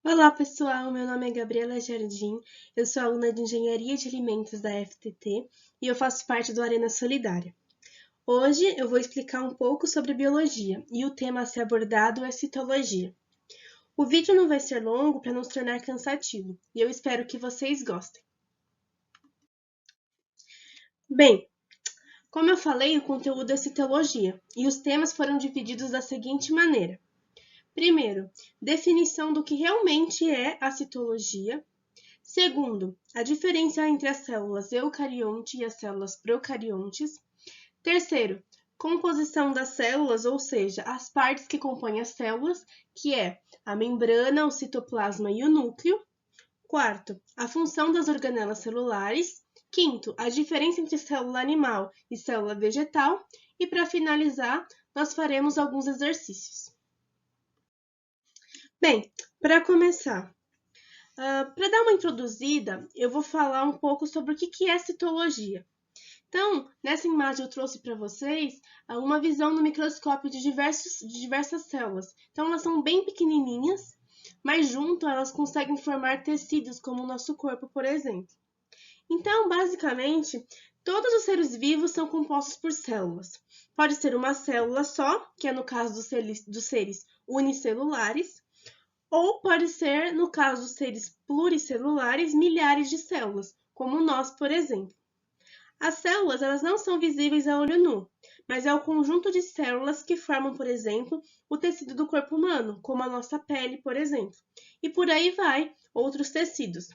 Olá, pessoal! Meu nome é Gabriela Jardim, eu sou aluna de Engenharia de Alimentos da FTT e eu faço parte do Arena Solidária. Hoje eu vou explicar um pouco sobre biologia e o tema a ser abordado é citologia. O vídeo não vai ser longo para não se tornar cansativo e eu espero que vocês gostem. Bem, como eu falei, o conteúdo é citologia e os temas foram divididos da seguinte maneira. Primeiro, definição do que realmente é a citologia. Segundo, a diferença entre as células eucarionte e as células procariontes. Terceiro, composição das células, ou seja, as partes que compõem as células, que é a membrana, o citoplasma e o núcleo. Quarto, a função das organelas celulares. Quinto, a diferença entre célula animal e célula vegetal. E para finalizar, nós faremos alguns exercícios. Bem, para começar, para dar uma introduzida, eu vou falar um pouco sobre o que é citologia. Então, nessa imagem eu trouxe para vocês uma visão no microscópio de diversas células. Então, elas são bem pequenininhas, mas junto elas conseguem formar tecidos, como o nosso corpo, por exemplo. Então, basicamente, todos os seres vivos são compostos por células. Pode ser uma célula só, que é no caso dos seres unicelulares, ou pode ser, no caso dos seres pluricelulares, milhares de células, como nós, por exemplo. As células elas não são visíveis a olho nu, mas é o conjunto de células que formam, por exemplo, o tecido do corpo humano, como a nossa pele, por exemplo. E por aí vai, outros tecidos.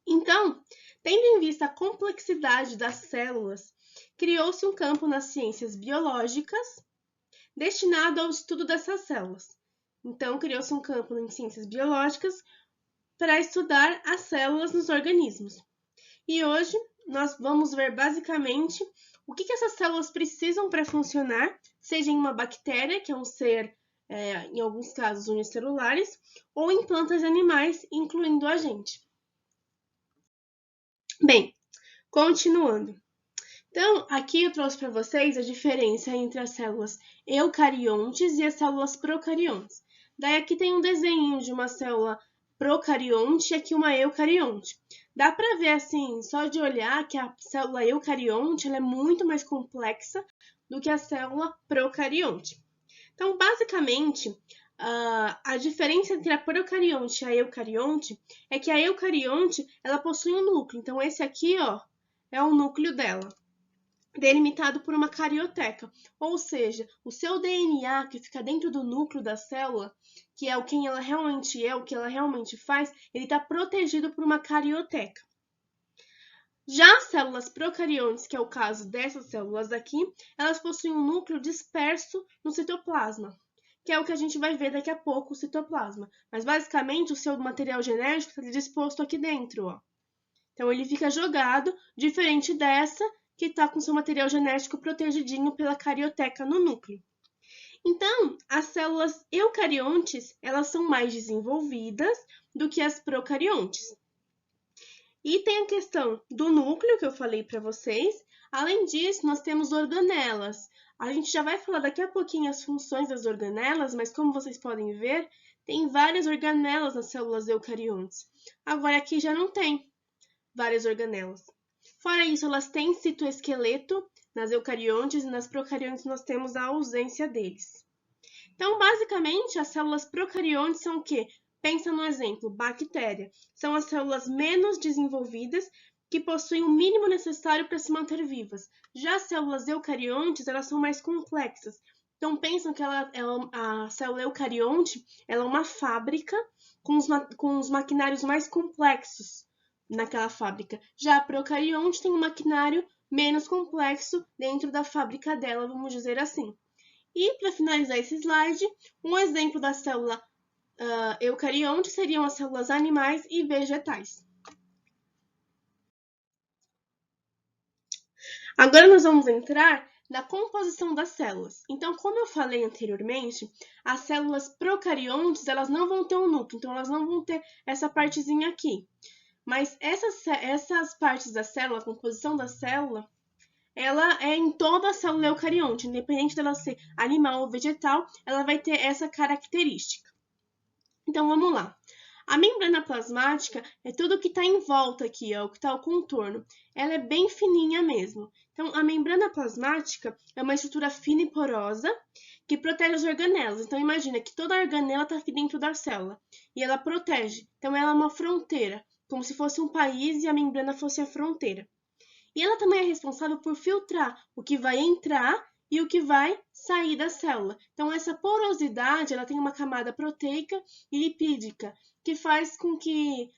Então, tendo em vista a complexidade das células, criou-se um campo nas ciências biológicas destinado ao estudo dessas células. Então, criou-se um campo em ciências biológicas para estudar as células nos organismos. E hoje nós vamos ver basicamente o que essas células precisam para funcionar, seja em uma bactéria, que é um ser, em alguns casos, unicelulares, ou em plantas e animais, incluindo a gente. Bem, continuando. Então, aqui eu trouxe para vocês a diferença entre as células eucariontes e as células procariontes. Daí aqui tem um desenho de uma célula procarionte e aqui uma eucarionte. Dá para ver assim, só de olhar, que a célula eucarionte ela é muito mais complexa do que a célula procarionte. Então, basicamente, a diferença entre a procarionte e a eucarionte é que a eucarionte ela possui um núcleo. Então, esse aqui, ó, é o núcleo dela, delimitado por uma carioteca, ou seja, o seu DNA que fica dentro do núcleo da célula, que é o quem ela realmente é, o que ela realmente faz, ele está protegido por uma carioteca. Já as células procariontes, que é o caso dessas células aqui, elas possuem um núcleo disperso no citoplasma, que é o que a gente vai ver daqui a pouco, o citoplasma. Mas basicamente o seu material genético está disposto aqui dentro, ó. Então ele fica jogado, diferente dessa, que está com seu material genético protegidinho pela carioteca no núcleo. Então, as células eucariontes, elas são mais desenvolvidas do que as procariontes. E tem a questão do núcleo, que eu falei para vocês. Além disso, nós temos organelas. A gente já vai falar daqui a pouquinho as funções das organelas, mas como vocês podem ver, tem várias organelas nas células eucariontes. Agora aqui já não tem várias organelas. Fora isso, elas têm citoesqueleto nas eucariontes e nas procariontes nós temos a ausência deles. Então, basicamente, as células procariontes são o quê? Pensa no exemplo, bactéria. São as células menos desenvolvidas que possuem o mínimo necessário para se manter vivas. Já as células eucariontes, elas são mais complexas. Então, pensam que a célula eucarionte ela é uma fábrica com os maquinários mais complexos naquela fábrica. Já a procarionte tem um maquinário menos complexo dentro da fábrica dela, vamos dizer assim. E, para finalizar esse slide, um exemplo da célula eucarionte seriam as células animais e vegetais. Agora nós vamos entrar na composição das células. Então, como eu falei anteriormente, as células procariontes elas não vão ter um núcleo, então elas não vão ter essa partezinha aqui. Mas essas partes da célula, a composição da célula, ela é em toda a célula eucarionte, independente dela ser animal ou vegetal, ela vai ter essa característica. Então, vamos lá. A membrana plasmática é tudo que está em volta aqui, ó, o que está o contorno. Ela é bem fininha mesmo. Então, a membrana plasmática é uma estrutura fina e porosa que protege as organelas. Então, imagina que toda a organela está aqui dentro da célula e ela protege. Então, ela é uma fronteira, como se fosse um país e a membrana fosse a fronteira. E ela também é responsável por filtrar o que vai entrar e o que vai sair da célula. Então, essa porosidade, ela tem uma camada proteica e lipídica, que faz com que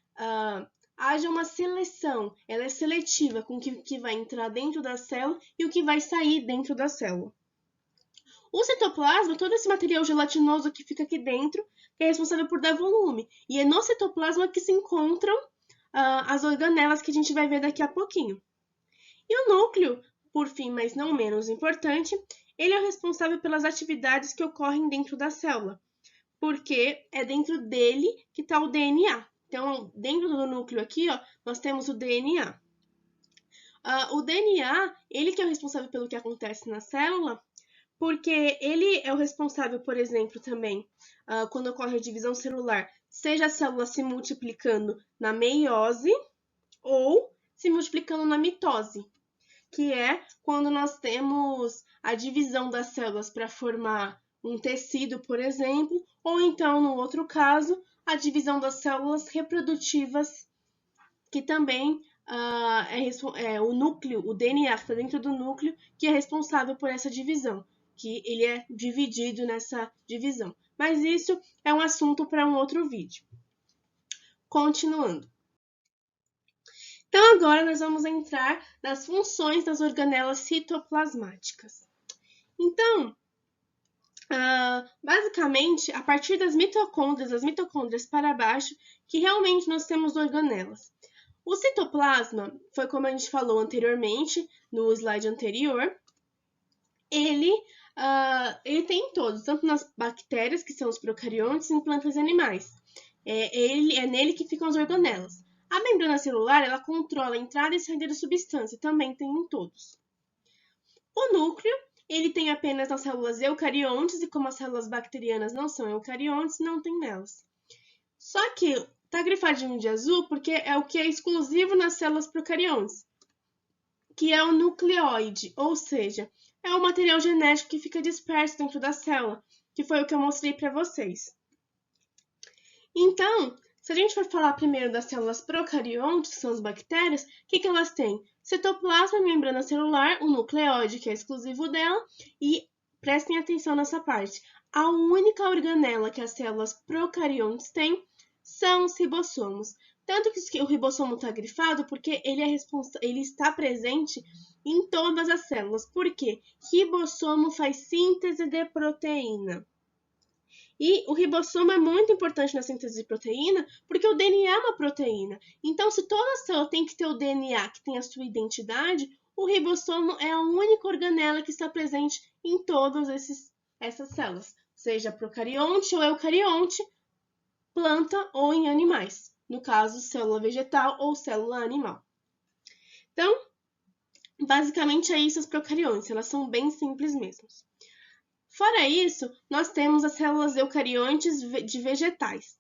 haja uma seleção. Ela é seletiva com o que vai entrar dentro da célula e o que vai sair dentro da célula. O citoplasma, todo esse material gelatinoso que fica aqui dentro, que é responsável por dar volume. E é no citoplasma que se encontram as organelas que a gente vai ver daqui a pouquinho. E o núcleo, por fim, mas não menos importante, ele é o responsável pelas atividades que ocorrem dentro da célula, porque é dentro dele que está o DNA. Então, dentro do núcleo aqui, ó, nós temos o DNA. O DNA, ele que é o responsável pelo que acontece na célula, porque ele é o responsável, por exemplo, também, quando ocorre a divisão celular, seja a célula se multiplicando na meiose ou se multiplicando na mitose, que é quando nós temos a divisão das células para formar um tecido, por exemplo, ou então, no outro caso, a divisão das células reprodutivas, que também é o núcleo, o DNA que está dentro do núcleo, que é responsável por essa divisão, que ele é dividido nessa divisão. Mas isso é um assunto para um outro vídeo. Continuando. Então, agora nós vamos entrar nas funções das organelas citoplasmáticas. Então, basicamente, a partir das mitocôndrias para baixo, que realmente nós temos organelas. O citoplasma, foi como a gente falou anteriormente, no slide anterior, ele tem em todos, tanto nas bactérias, que são os procariontes, em plantas e animais. É nele que ficam as organelas. A membrana celular, ela controla a entrada e saída da substância, também tem em todos. O núcleo, ele tem apenas nas células eucariontes, e como as células bacterianas não são eucariontes, não tem nelas. Só que tá grifadinho de azul porque é o que é exclusivo nas células procariontes, que é o nucleóide, ou seja, é o material genético que fica disperso dentro da célula, que foi o que eu mostrei para vocês. Então, se a gente for falar primeiro das células procariontes, que são as bactérias, o que elas têm? Citoplasma, membrana celular, o nucleóide, que é exclusivo dela, e prestem atenção nessa parte. A única organela que as células procariontes têm são os ribossomos. Tanto que o ribossomo está grifado porque ele está presente em todas as células. Por quê? Ribossomo faz síntese de proteína. E o ribossomo é muito importante na síntese de proteína, porque o DNA é uma proteína. Então, se toda célula tem que ter o DNA que tem a sua identidade, o ribossomo é a única organela que está presente em todas essas células, seja procarionte ou eucarionte, planta ou em animais. No caso, célula vegetal ou célula animal. Então, basicamente é isso as procariontes, elas são bem simples mesmo. Fora isso, nós temos as células eucariontes de vegetais.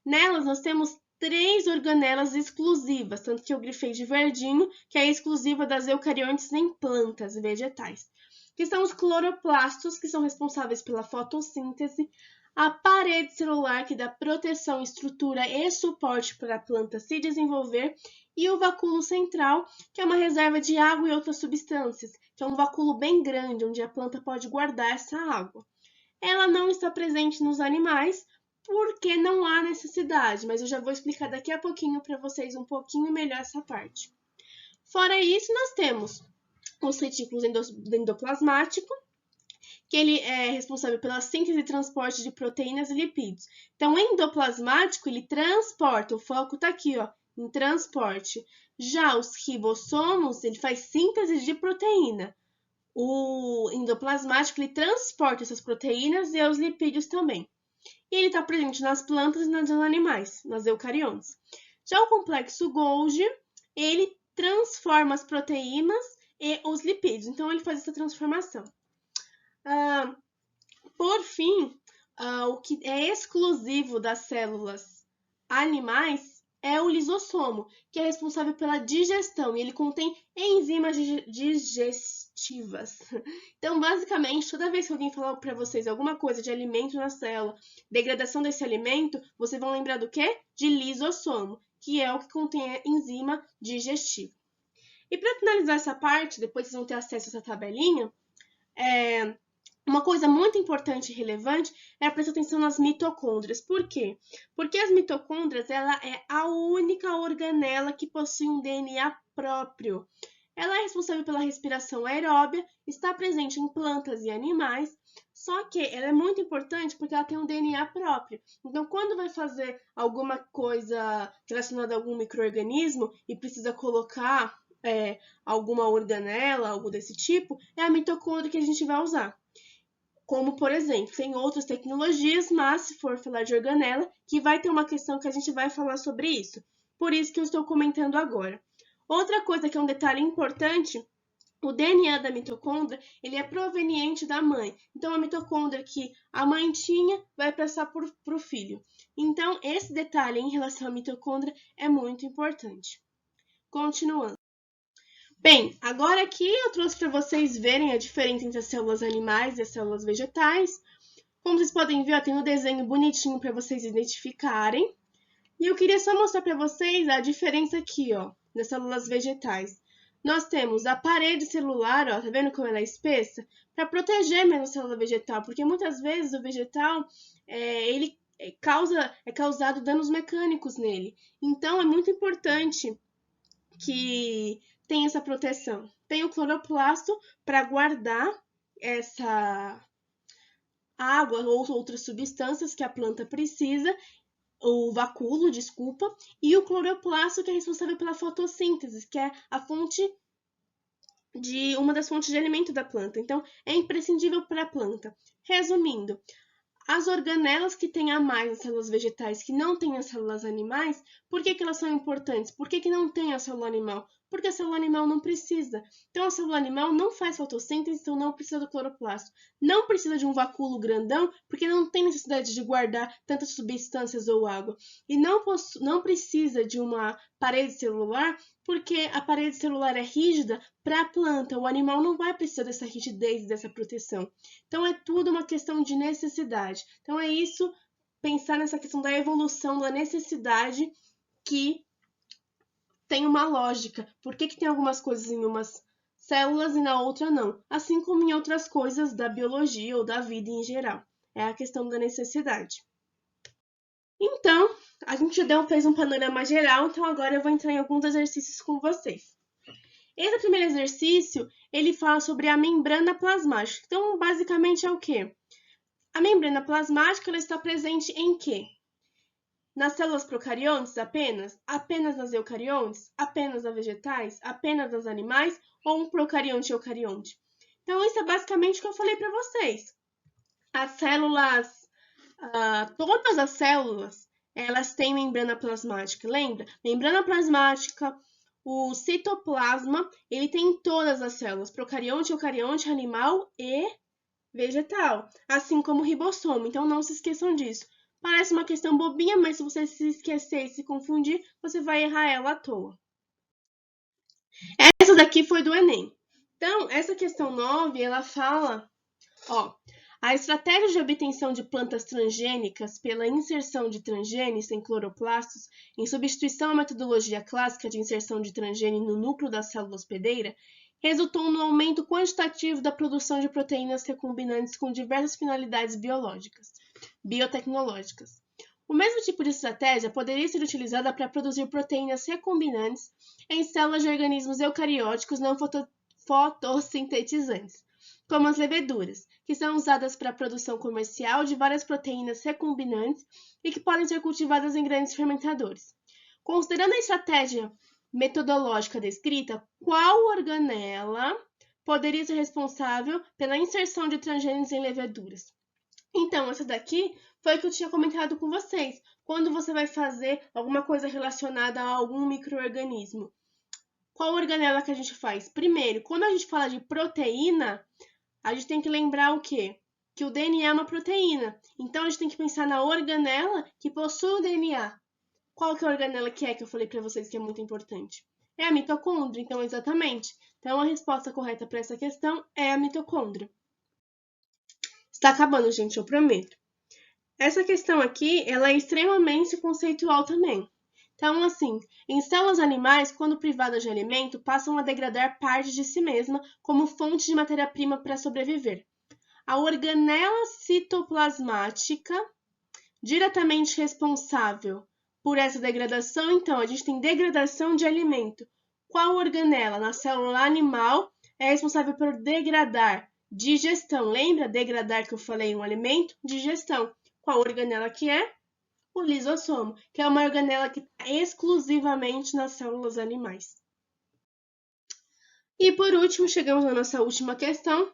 Nelas, nós temos 3 organelas exclusivas, tanto que eu grifei de verdinho, que é exclusiva das eucariontes em plantas vegetais, que são os cloroplastos, que são responsáveis pela fotossíntese, a parede celular, que dá proteção, estrutura e suporte para a planta se desenvolver, e o vacúolo central, que é uma reserva de água e outras substâncias, que é um vacúolo bem grande, onde a planta pode guardar essa água. Ela não está presente nos animais, porque não há necessidade, mas eu já vou explicar daqui a pouquinho para vocês um pouquinho melhor essa parte. Fora isso, nós temos os retículos endoplasmáticos, que ele é responsável pela síntese e transporte de proteínas e lipídios. Então, o endoplasmático, ele transporta, o foco está aqui, ó, em transporte. Já os ribossomos, ele faz síntese de proteína. O endoplasmático, ele transporta essas proteínas e os lipídios também. E ele está presente nas plantas e nos animais, nas eucariontes. Já o complexo Golgi, ele transforma as proteínas e os lipídios. Então, ele faz essa transformação. Por fim, o que é exclusivo das células animais é o lisossomo, que é responsável pela digestão, e ele contém enzimas digestivas. Então, basicamente, toda vez que alguém falar para vocês alguma coisa de alimento na célula, degradação desse alimento, vocês vão lembrar do quê? De lisossomo, que é o que contém a enzima digestiva. E para finalizar essa parte, depois vocês vão ter acesso a essa tabelinha, uma coisa muito importante e relevante é prestar atenção nas mitocôndrias. Por quê? Porque as mitocôndrias ela é a única organela que possui um DNA próprio. Ela é responsável pela respiração aeróbia, está presente em plantas e animais, só que ela é muito importante porque ela tem um DNA próprio. Então, quando vai fazer alguma coisa relacionada a algum micro-organismo e precisa colocar alguma organela, algo desse tipo, é a mitocôndria que a gente vai usar. Como, por exemplo, tem outras tecnologias, mas se for falar de organela, que vai ter uma questão que a gente vai falar sobre isso. Por isso que eu estou comentando agora. Outra coisa que é um detalhe importante, o DNA da mitocôndria, ele é proveniente da mãe. Então, a mitocôndria que a mãe tinha vai passar para o filho. Então, esse detalhe em relação à mitocôndria é muito importante. Continuando. Bem, agora aqui eu trouxe para vocês verem a diferença entre as células animais e as células vegetais. Como vocês podem ver, tem um desenho bonitinho para vocês identificarem. E eu queria só mostrar para vocês a diferença aqui, das células vegetais. Nós temos a parede celular, tá vendo como ela é espessa? Para proteger mesmo a célula vegetal, porque muitas vezes o vegetal, ele é causado danos mecânicos nele. Então, é muito importante que tem essa proteção. Tem o cloroplasto para guardar essa água ou outras substâncias que a planta precisa, o vacúolo, desculpa, e o cloroplasto que é responsável pela fotossíntese, que é a fonte de uma das fontes de alimento da planta. Então, é imprescindível para a planta. Resumindo, as organelas que têm a mais nas células vegetais que não têm as células animais, por que elas são importantes? Por que não tem a célula animal? Porque a célula animal não precisa. Então, a célula animal não faz fotossíntese, então não precisa do cloroplasto. Não precisa de um vacúolo grandão, porque não tem necessidade de guardar tantas substâncias ou água. E não precisa de uma parede celular, porque a parede celular é rígida para a planta. O animal não vai precisar dessa rigidez e dessa proteção. Então, é tudo uma questão de necessidade. Então, é isso, pensar nessa questão da evolução, da necessidade que tem uma lógica. Por que tem algumas coisas em umas células e na outra não? Assim como em outras coisas da biologia ou da vida em geral. É a questão da necessidade. Então, a gente já fez um panorama geral, então agora eu vou entrar em alguns exercícios com vocês. Esse primeiro exercício, ele fala sobre a membrana plasmática. Então, basicamente é o quê? A membrana plasmática ela está presente em quê? Nas células procariontes apenas? Apenas nas eucariontes? Apenas nas vegetais? Apenas nas animais? Ou um procarionte e eucarionte? Então, isso é basicamente o que eu falei para vocês. As células, todas as células, elas têm membrana plasmática, lembra? Membrana plasmática, o citoplasma, ele tem em todas as células, procarionte, eucarionte, animal e vegetal, assim como o ribossomo, então não se esqueçam disso. Parece uma questão bobinha, mas se você se esquecer e se confundir, você vai errar ela à toa. Essa daqui foi do Enem. Então, essa questão 9, ela fala, a estratégia de obtenção de plantas transgênicas pela inserção de transgenes em cloroplastos, em substituição à metodologia clássica de inserção de transgene no núcleo da célula hospedeira, resultou no aumento quantitativo da produção de proteínas recombinantes com diversas finalidades biotecnológicas. O mesmo tipo de estratégia poderia ser utilizada para produzir proteínas recombinantes em células de organismos eucarióticos não fotossintetizantes, como as leveduras, que são usadas para a produção comercial de várias proteínas recombinantes e que podem ser cultivadas em grandes fermentadores. Considerando a estratégia metodológica descrita, qual organela poderia ser responsável pela inserção de transgênios em leveduras? Então, essa daqui foi o que eu tinha comentado com vocês. Quando você vai fazer alguma coisa relacionada a algum micro-organismo, qual organela que a gente faz? Primeiro, quando a gente fala de proteína, a gente tem que lembrar o quê? Que o DNA é uma proteína. Então, a gente tem que pensar na organela que possui o DNA. Qual que é a organela que eu falei para vocês que é muito importante? É a mitocôndria, então exatamente. Então a resposta correta para essa questão é a mitocôndria. Está acabando, gente, eu prometo. Essa questão aqui, ela é extremamente conceitual também. Então, assim, em células animais, quando privadas de alimento, passam a degradar parte de si mesma como fonte de matéria-prima para sobreviver. A organela citoplasmática, diretamente responsável por essa degradação, então, a gente tem degradação de alimento. Qual organela na célula animal é responsável por degradar? Digestão. Lembra degradar que eu falei um alimento? Digestão. Qual organela que é? O lisossomo, que é uma organela que está exclusivamente nas células animais. E por último, chegamos à nossa última questão.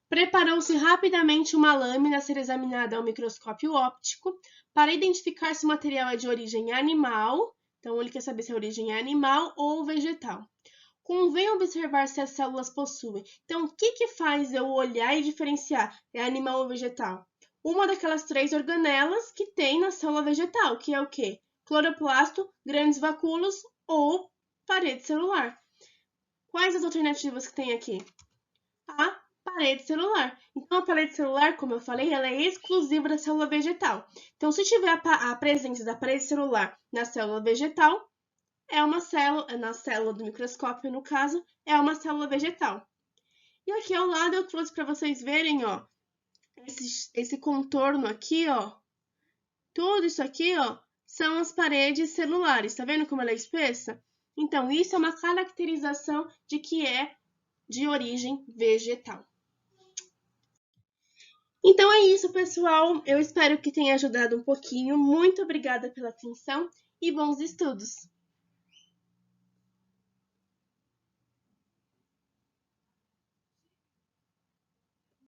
Preparou-se rapidamente uma lâmina a ser examinada ao microscópio óptico para identificar se o material é de origem animal, então ele quer saber se a origem é animal ou vegetal. Convém observar se as células possuem. Então, o que faz eu olhar e diferenciar? É animal ou vegetal? Uma daquelas 3 organelas que tem na célula vegetal, que é o quê? Cloroplasto, grandes vacúolos ou parede celular. Quais as alternativas que tem aqui? A parede celular. Então, a parede celular, como eu falei, ela é exclusiva da célula vegetal. Então, se tiver a presença da parede celular na célula vegetal, é uma célula, na célula do microscópio, no caso, é uma célula vegetal. E aqui ao lado eu trouxe para vocês verem, ó, esse contorno aqui, ó. Tudo isso aqui, ó, são as paredes celulares. Tá vendo como ela é espessa? Então, isso é uma caracterização de que é de origem vegetal. Então é isso, pessoal. Eu espero que tenha ajudado um pouquinho. Muito obrigada pela atenção e bons estudos!